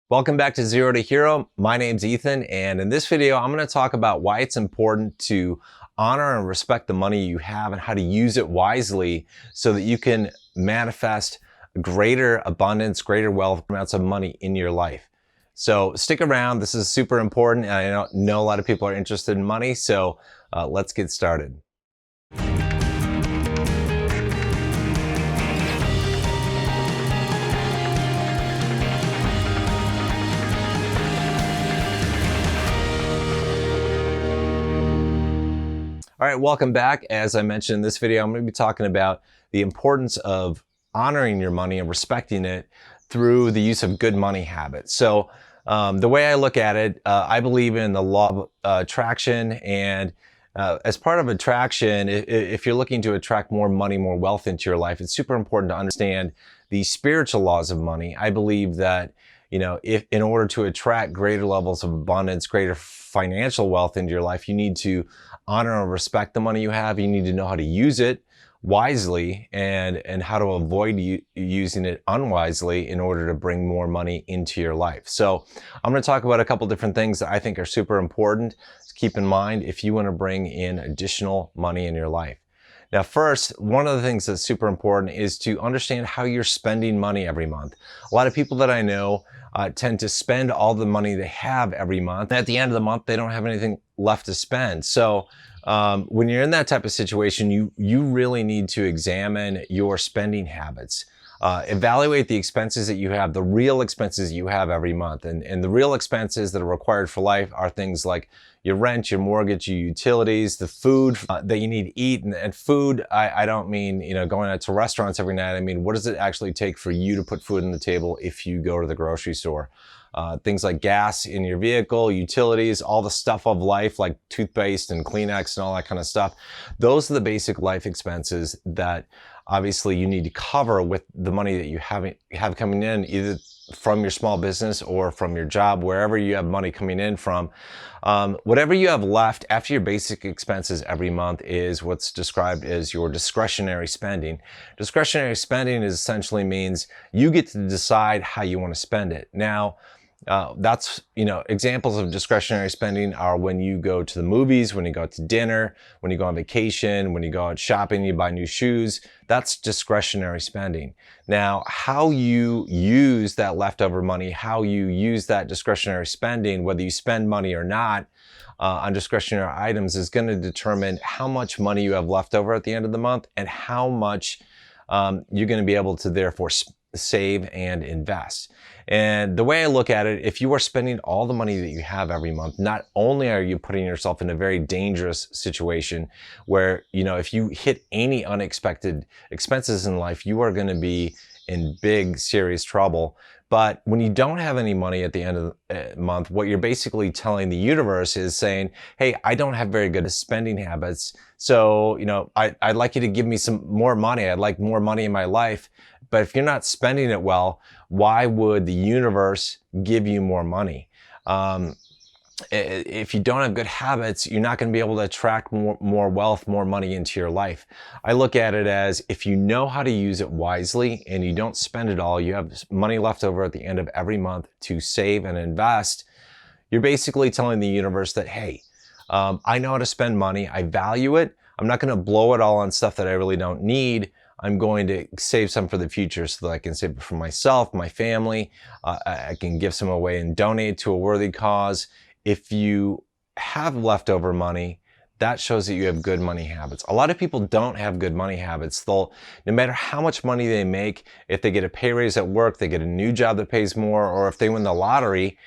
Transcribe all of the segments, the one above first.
Welcome back to Zero to Hero. My name's Ethan, and in this video, I'm going to talk about why it's important to honor and respect the money you have and how to use it wisely so that you can manifest greater abundance, greater wealth, amounts of money in your life. So stick around. This is super important. I know a lot of people are interested in money, so let's get started. All right, welcome back. As I mentioned in this video, I'm going to be talking about the importance of honoring your money and respecting it through the use of good money habits. So the way I look at it, I believe in the law of attraction, and as part of attraction, if you're looking to attract more money, more wealth into your life, it's super important to understand the spiritual laws of money. I believe that, if in order to attract greater levels of abundance, greater financial wealth into your life, you need to honor and respect the money you have. You need to know how to use it wisely and how to avoid using it unwisely in order to bring more money into your life. So I'm going to talk about a couple different things that I think are super important to keep in mind if you want to bring in additional money in your life. Now, first, one of the things that's super important is to understand how you're spending money every month. A lot of people that I know tend to spend all the money they have every month. At the end of the month, they don't have anything left to spend. So when you're in that type of situation, you really need to examine your spending habits. Evaluate the expenses that you have, the real expenses you have every month. And the real expenses that are required for life are things like your rent, your mortgage, your utilities, the food that you need to eat. And food, I don't mean, going out to restaurants every night. I mean, what does it actually take for you to put food on the table if you go to the grocery store? Things like gas in your vehicle, utilities, all the stuff of life like toothpaste and Kleenex and all that kind of stuff. Those are the basic life expenses that obviously you need to cover with the money that you have coming in, either from your small business or from your job, wherever you have money coming in from. Whatever you have left after your basic expenses every month is what's described as your discretionary spending. Discretionary spending essentially means you get to decide how you want to spend it. Now, that's, examples of discretionary spending are when you go to the movies, when you go out to dinner, when you go on vacation, when you go out shopping, you buy new shoes. That's discretionary spending. Now, how you use that leftover money, how you use that discretionary spending, whether you spend money or not on discretionary items, is going to determine how much money you have left over at the end of the month and how much you're going to be able to therefore save and invest. And the way I look at it, if you are spending all the money that you have every month, not only are you putting yourself in a very dangerous situation where, if you hit any unexpected expenses in life, you are going to be in big, serious trouble. But when you don't have any money at the end of the month, what you're basically telling the universe is saying, hey, I don't have very good spending habits. So, I'd like you to give me some more money. I'd like more money in my life. But if you're not spending it well, why would the universe give you more money? If you don't have good habits, you're not going to be able to attract more wealth, more money into your life. I look at it as if you know how to use it wisely and you don't spend it all, you have money left over at the end of every month to save and invest. You're basically telling the universe that, hey, I know how to spend money. I value it. I'm not going to blow it all on stuff that I really don't need. I'm going to save some for the future so that I can save it for myself, my family. I can give some away and donate to a worthy cause. If you have leftover money, that shows that you have good money habits. A lot of people don't have good money habits. No matter how much money they make, if they get a pay raise at work, they get a new job that pays more, or if they win the lottery,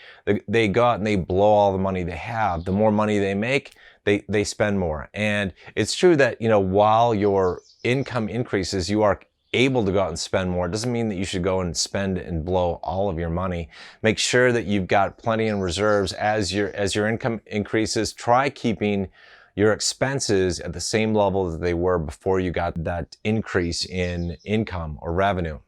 they go out and they blow all the money they have. The more money they make, they spend more. And it's true that, while your income increases, you are able to go out and spend more. It doesn't mean that you should go and spend and blow all of your money. Make sure that you've got plenty in reserves as your income increases. Try keeping your expenses at the same level that they were before you got that increase in income or revenue.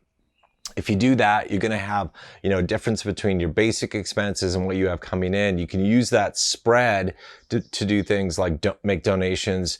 If you do that, you're going to have, a difference between your basic expenses and what you have coming in. You can use that spread to do things like make donations,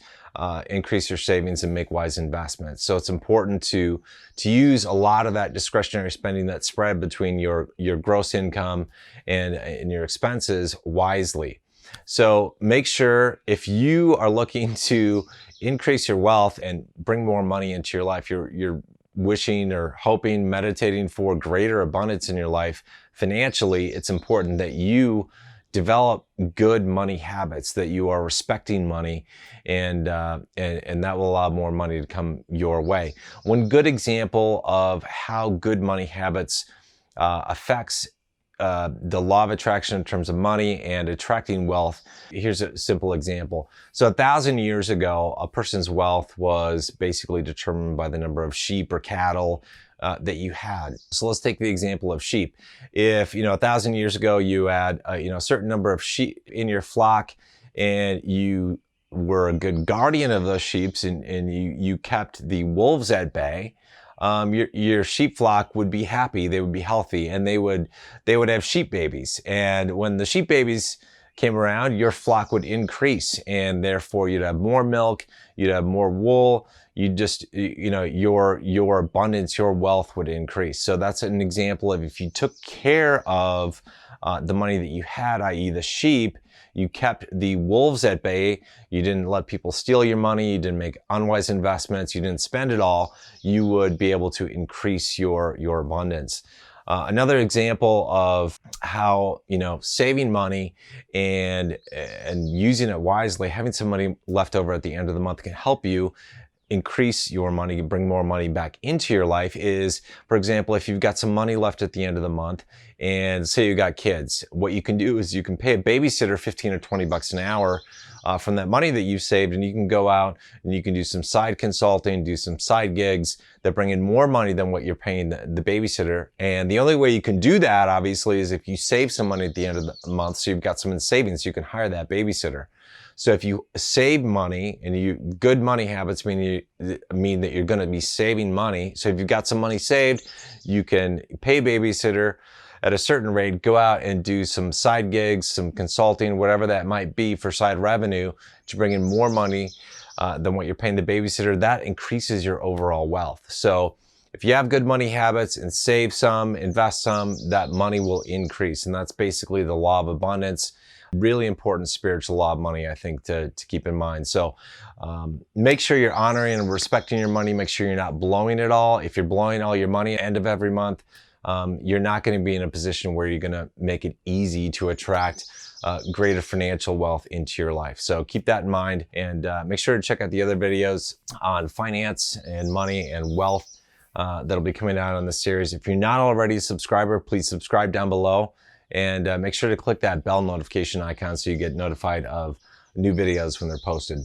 increase your savings, and make wise investments. So it's important to use a lot of that discretionary spending, that spread between your gross income and your expenses, wisely. So make sure, if you are looking to increase your wealth and bring more money into your life, you're wishing or hoping, meditating for greater abundance in your life financially, it's important that you develop good money habits, that you are respecting money, and that will allow more money to come your way. One good example of how good money habits affects the law of attraction in terms of money and attracting wealth. Here's a simple example. So 1,000 years ago, a person's wealth was basically determined by the number of sheep or cattle that you had. So let's take the example of sheep. If 1,000 years ago you had a certain number of sheep in your flock, and you were a good guardian of those sheep, and you kept the wolves at bay, your sheep flock would be happy, they would be healthy, and they would have sheep babies. And when the sheep babies came around, your flock would increase, and therefore you'd have more milk, you'd have more wool, your abundance, your wealth would increase. So that's an example of, if you took care of the money that you had, i.e. the sheep, you kept the wolves at bay, you didn't let people steal your money, you didn't make unwise investments, you didn't spend it all, you would be able to increase your abundance. Another example of how, saving money and using it wisely, having some money left over at the end of the month, can help you increase your money, bring more money back into your life, is, for example, if you've got some money left at the end of the month, and say you got kids, what you can do is you can pay a babysitter 15 or 20 bucks an hour from that money that you saved, and you can go out and you can do some side consulting, do some side gigs that bring in more money than what you're paying the babysitter. And the only way you can do that, obviously, is if you save some money at the end of the month, so you've got some in savings, you can hire that babysitter. So if you save money, and good money habits mean that you're going to be saving money. So if you've got some money saved, you can pay a babysitter at a certain rate, go out and do some side gigs, some consulting, whatever that might be, for side revenue to bring in more money than what you're paying the babysitter. That increases your overall wealth. So if you have good money habits and save some, invest some, that money will increase. And that's basically the law of abundance. Really important spiritual law of money, I think, to keep in mind. So make sure you're honoring and respecting your money. Make sure you're not blowing it all. If you're blowing all your money at the end of every month, you're not going to be in a position where you're going to make it easy to attract greater financial wealth into your life. So keep that in mind, and make sure to check out the other videos on finance and money and wealth that'll be coming out on this series. If you're not already a subscriber, please subscribe down below, and make sure to click that bell notification icon so you get notified of new videos when they're posted.